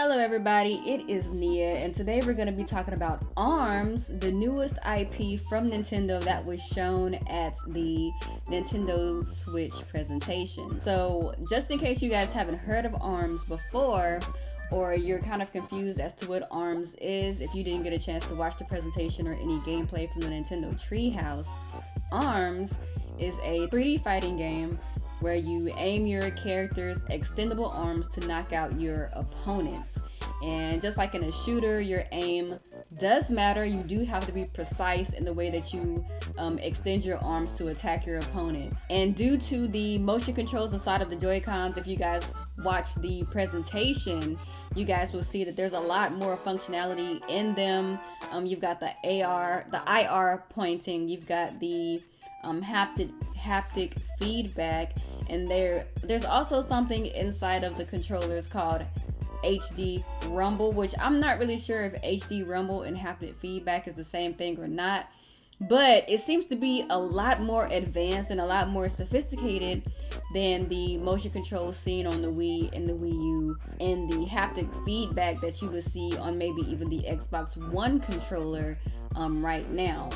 Hello everybody, it is Nia, and today we're going to be talking about ARMS, the newest IP from Nintendo that was shown at the Nintendo Switch presentation. So just in case you guys haven't heard of ARMS before, or you're kind of confused as to what ARMS is, if you didn't get a chance to watch the presentation or any gameplay from the Nintendo Treehouse, ARMS is a 3D fighting game where you aim your character's extendable arms to knock out your opponents. And just like in a shooter, your aim does matter. You do have to be precise in the way that you extend your arms to attack your opponent. And due to the motion controls inside of the Joy-Cons, if you guys watch the presentation, you guys will see that there's a lot more functionality in them. You've got the IR pointing, you've got the haptic feedback, and there's also something inside of the controllers called HD rumble, which I'm not really sure if HD rumble and haptic feedback is the same thing or not, but it seems to be a lot more advanced and a lot more sophisticated than the motion controls seen on the Wii and the Wii U, and the haptic feedback that you would see on maybe even the Xbox One controller right now.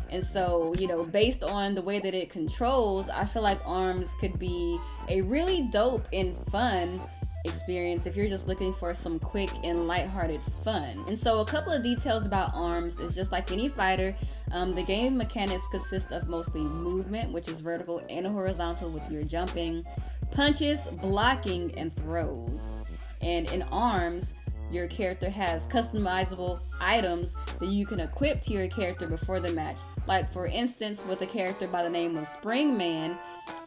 And so, you know, based on the way that it controls, I feel like ARMS could be a really dope and fun experience if you're just looking for some quick and lighthearted fun. And so a couple of details about ARMS is just like any fighter, the game mechanics consist of mostly movement, which is vertical and horizontal with your jumping, punches, blocking, and throws. And in ARMS, your character has customizable items that you can equip to your character before the match. Like for instance, with a character by the name of Springman,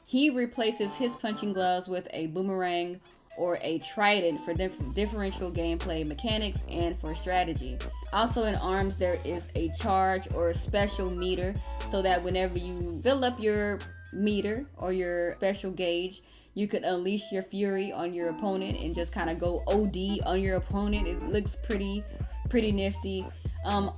he replaces his punching gloves with a boomerang or a trident for differential gameplay mechanics and for strategy. Also in ARMS, there is a charge or a special meter, so that whenever you fill up your meter or your special gauge, you could unleash your fury on your opponent and just kind of go OD on your opponent. It looks pretty nifty.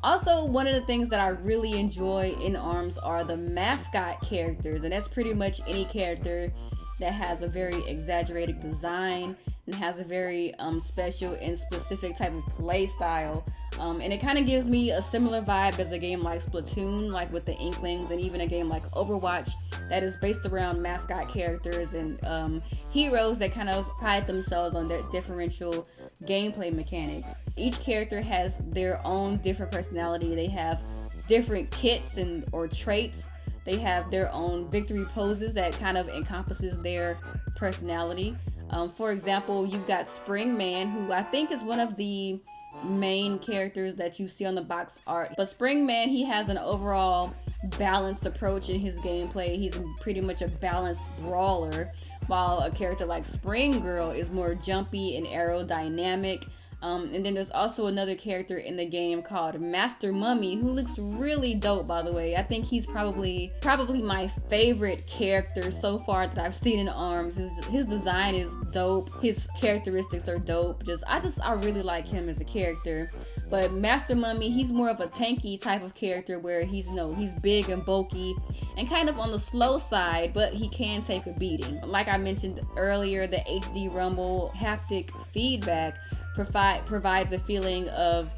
Also, one of the things that I really enjoy in ARMS are the mascot characters, and that's pretty much any character that has a very exaggerated design and has a very special and specific type of play style. And it kind of gives me a similar vibe as a game like Splatoon, like with the Inklings, and even a game like Overwatch that is based around mascot characters and heroes that kind of pride themselves on their differential gameplay mechanics. Each character has their own different personality. They have different kits or traits. They have their own victory poses that kind of encompasses their personality. For example, you've got Springman, who I think is one of the main characters that you see on the box art. But Springman, he has an overall balanced approach in his gameplay. He's pretty much a balanced brawler, while a character like Spring Girl is more jumpy and aerodynamic. And then there's also another character in the game called Master Mummy, who looks really dope, by the way. I think he's probably my favorite character so far that I've seen in ARMS. His design is dope. His characteristics are dope. I really like him as a character. But Master Mummy, he's more of a tanky type of character where he's big and bulky and kind of on the slow side, but he can take a beating. Like I mentioned earlier, the HD Rumble haptic feedback provides a feeling of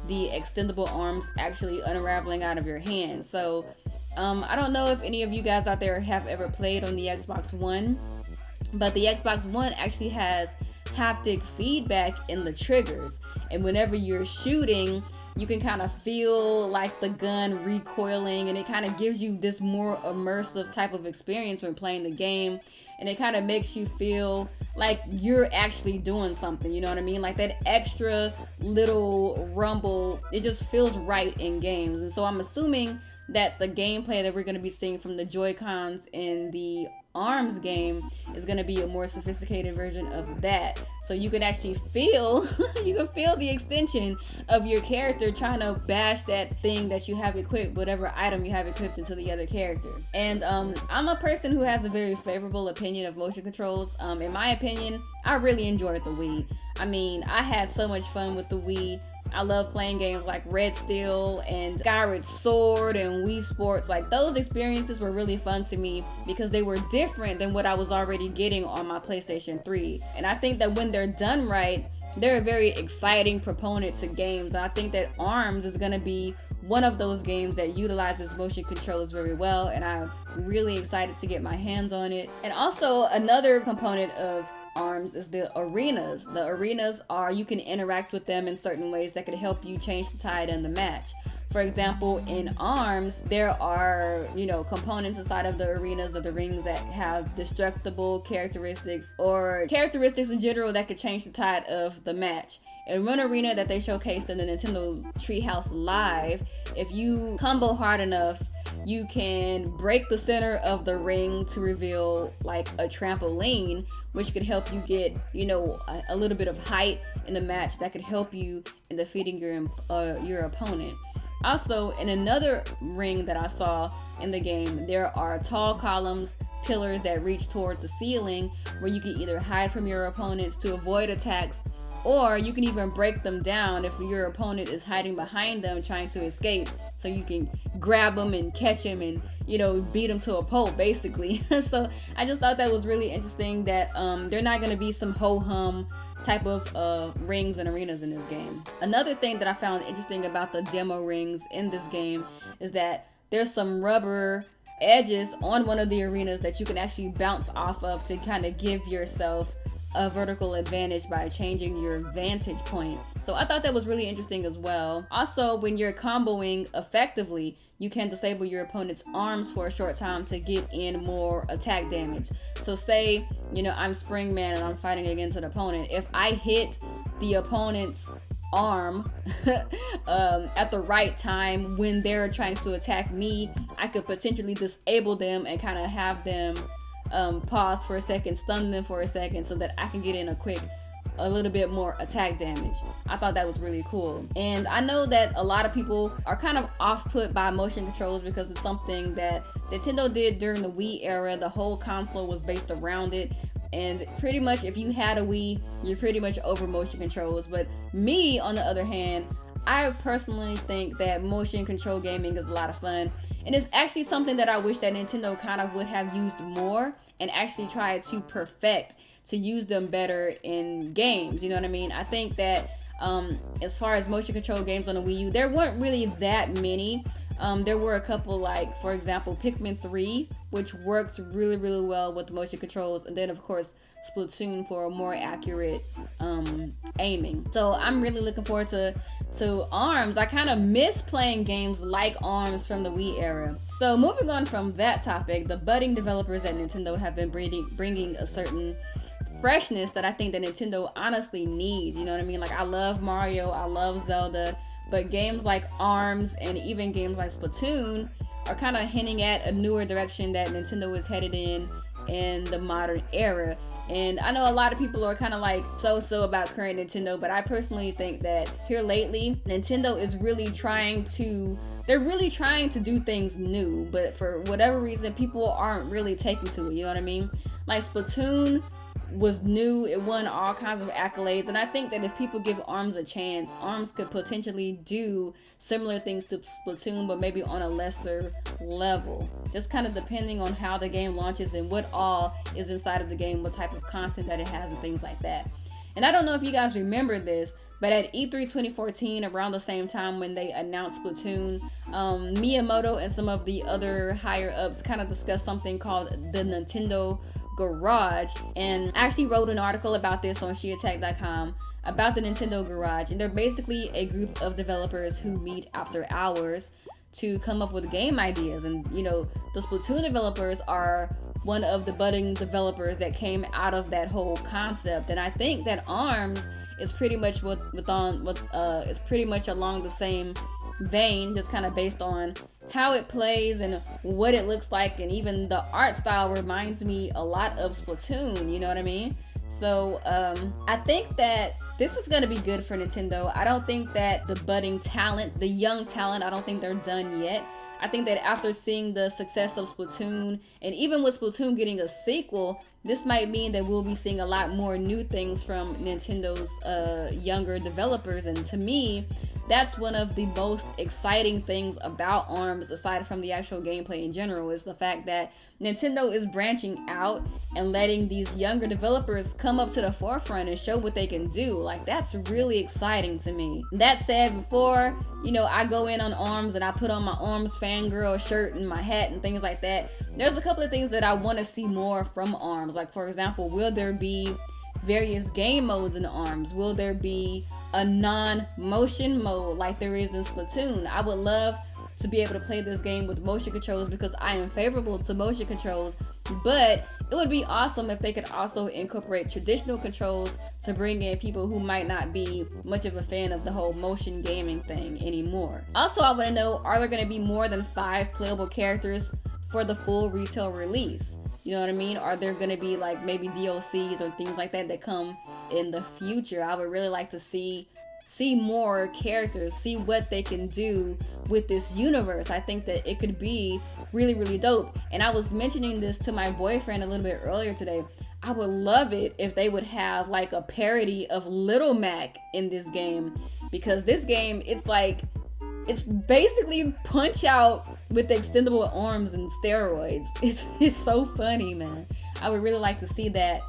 the extendable arms actually unraveling out of your hand. So I don't know if any of you guys out there have ever played on the Xbox One, but the Xbox One actually has haptic feedback in the triggers, and whenever you're shooting, you can kind of feel like the gun recoiling, and it kind of gives you this more immersive type of experience when playing the game, and it kind of makes you feel like you're actually doing something, you know what I mean? Like that extra little rumble, it just feels right in games. And so I'm assuming that the gameplay that we're going to be seeing from the Joy-Cons in the ARMS game is going to be a more sophisticated version of that. So you can actually feel the extension of your character trying to bash that thing that you have equipped, whatever item you have equipped, into the other character. And I'm a person who has a very favorable opinion of motion controls. In my opinion, I really enjoyed the Wii. I mean, I had so much fun with the Wii. I love playing games like Red Steel and Skyward Sword and Wii Sports. Like, those experiences were really fun to me because they were different than what I was already getting on my PlayStation 3. And I think that when they're done right, they're a very exciting proponent to games. And I think that ARMS is going to be one of those games that utilizes motion controls very well, and I'm really excited to get my hands on it. And also another component of ARMS is the arenas. The arenas are, you can interact with them in certain ways that could help you change the tide in the match. For example, in ARMS, there are, components inside of the arenas or the rings that have destructible characteristics or characteristics in general that could change the tide of the match. In one arena that they showcased in the Nintendo Treehouse Live, if you combo hard enough, you can break the center of the ring to reveal like a trampoline, which could help you get, a little bit of height in the match that could help you in defeating your opponent. Also, in another ring that I saw in the game, there are tall columns, pillars that reach toward the ceiling where you can either hide from your opponents to avoid attacks, or you can even break them down if your opponent is hiding behind them trying to escape, so you can grab them and catch them and beat them to a pulp basically. So I just thought that was really interesting that they're not going to be some ho-hum type of rings and arenas in this game. Another thing that I found interesting about the demo rings in this game is that there's some rubber edges on one of the arenas that you can actually bounce off of to kind of give yourself a vertical advantage by changing your vantage point. So I thought that was really interesting as well. Also, when you're comboing effectively, you can disable your opponent's arms for a short time to get in more attack damage. So say, I'm Springman and I'm fighting against an opponent. If I hit the opponent's arm at the right time when they're trying to attack me, I could potentially disable them and kind of have them pause for a second, stun them for a second, so that I can get in a little bit more attack damage. I thought that was really cool. And I know that a lot of people are kind of off-put by motion controls because it's something that Nintendo did during the Wii era. The whole console was based around it, and pretty much if you had a Wii, you're pretty much over motion controls. But me, on the other hand, I personally think that motion control gaming is a lot of fun. And it's actually something that I wish that Nintendo kind of would have used more and actually tried to perfect, to use them better in games. You know what I mean? I think that as far as motion control games on the Wii U, there weren't really that many. There were a couple, like, for example, Pikmin 3, which works really, really well with motion controls. And then, of course, Splatoon for a more accurate aiming. So I'm really looking forward to ARMS. I kind of miss playing games like ARMS from the Wii era. So moving on from that topic, the budding developers at Nintendo have been bringing a certain freshness that I think that Nintendo honestly needs. You know what I mean? Like, I love Mario, I love Zelda, but games like ARMS and even games like Splatoon are kind of hinting at a newer direction that Nintendo is headed in the modern era. And I know a lot of people are kind of like so about current Nintendo, but I personally think that here lately, Nintendo is really trying to do things new, but for whatever reason, people aren't really taking to it, you know what I mean? Like Splatoon was new, it won all kinds of accolades, and I think that if people give ARMS a chance, ARMS could potentially do similar things to Splatoon, but maybe on a lesser level, just kind of depending on how the game launches and what all is inside of the game, what type of content that it has and things like that. And I don't know if you guys remember this, but at E3 2014, around the same time when they announced Splatoon, Miyamoto and some of the other higher ups kind of discussed something called the Nintendo Garage, and I actually wrote an article about this on SheAttackTV about the Nintendo Garage. And they're basically a group of developers who meet after hours to come up with game ideas. And the Splatoon developers are one of the budding developers that came out of that whole concept. And I think that ARMS is pretty much is pretty much along the same vein, just kind of based on how it plays and what it looks like, and even the art style reminds me a lot of Splatoon, you know what I mean? So I think that this is going to be good for Nintendo. I don't think that the budding talent, the young talent, I don't think they're done yet. I think that after seeing the success of Splatoon, and even with Splatoon getting a sequel, this might mean that we'll be seeing a lot more new things from Nintendo's younger developers. And to me, that's one of the most exciting things about ARMS, aside from the actual gameplay in general, is the fact that Nintendo is branching out and letting these younger developers come up to the forefront and show what they can do. Like, that's really exciting to me. That said, before, you know, I go in on ARMS and I put on my ARMS fangirl shirt and my hat and things like that, there's a couple of things that I want to see more from ARMS. Like, for example, will there be various game modes in ARMS? Will there be a non-motion mode like there is in Splatoon? I would love to be able to play this game with motion controls because I am favorable to motion controls, but it would be awesome if they could also incorporate traditional controls to bring in people who might not be much of a fan of the whole motion gaming thing anymore. Also, I want to know, are there going to be more than 5 playable characters for the full retail release? You know what I mean? Are there going to be like maybe DLCs or things like that that come in the future? I would really like to see more characters, see what they can do with this universe. I think that it could be really, really dope. And I was mentioning this to my boyfriend a little bit earlier today. I would love it if they would have like a parody of Little Mac in this game, because this game, it's basically Punch Out with extendable arms and steroids. It's so funny, man. I would really like to see that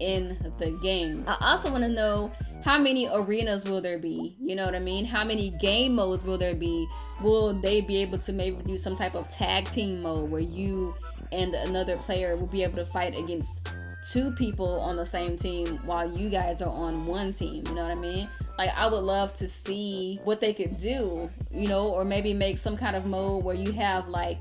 in the game. I also want to know, how many arenas will there be? You know what I mean? How many game modes will there be? Will they be able to maybe do some type of tag team mode where you and another player will be able to fight against 2 people on the same team while you guys are on one team? You know what I mean? Like, I would love to see what they could do, you know, or maybe make some kind of mode where you have like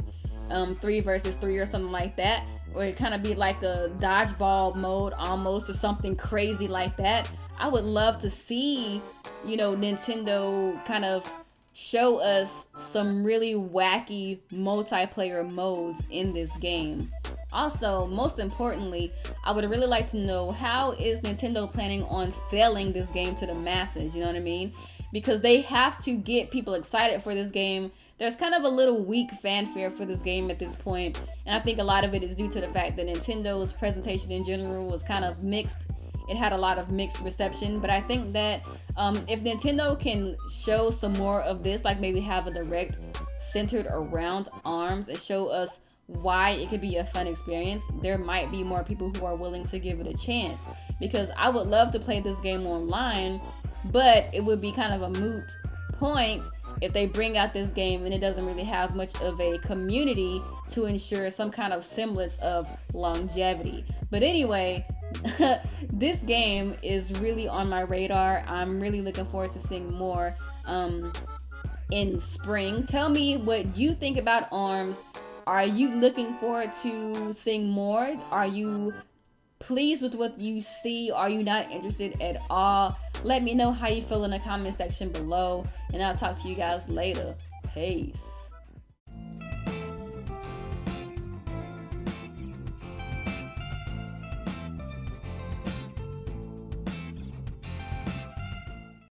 3 versus 3 or something like that, or it kind of be like a dodgeball mode almost, or something crazy like that. I would love to see, you know, Nintendo kind of show us some really wacky multiplayer modes in this game. Also, most importantly, I would really like to know, how is Nintendo planning on selling this game to the masses? You know what I mean? Because they have to get people excited for this game. There's kind of a little weak fanfare for this game at this point, and I think a lot of it is due to the fact that Nintendo's presentation in general was kind of mixed. It had a lot of mixed reception, but I think that if Nintendo can show some more of this, like maybe have a direct centered around ARMS and show us why it could be a fun experience, there might be more people who are willing to give it a chance. Because I would love to play this game online, but it would be kind of a moot point if they bring out this game and it doesn't really have much of a community to ensure some kind of semblance of longevity. But anyway, this game is really on my radar. I'm really looking forward to seeing more in spring. Tell me what you think about ARMS. Are you looking forward to seeing more? Are you pleased with what you see? Are you not interested at all? Let me know how you feel in the comment section below, and I'll talk to you guys later. Peace.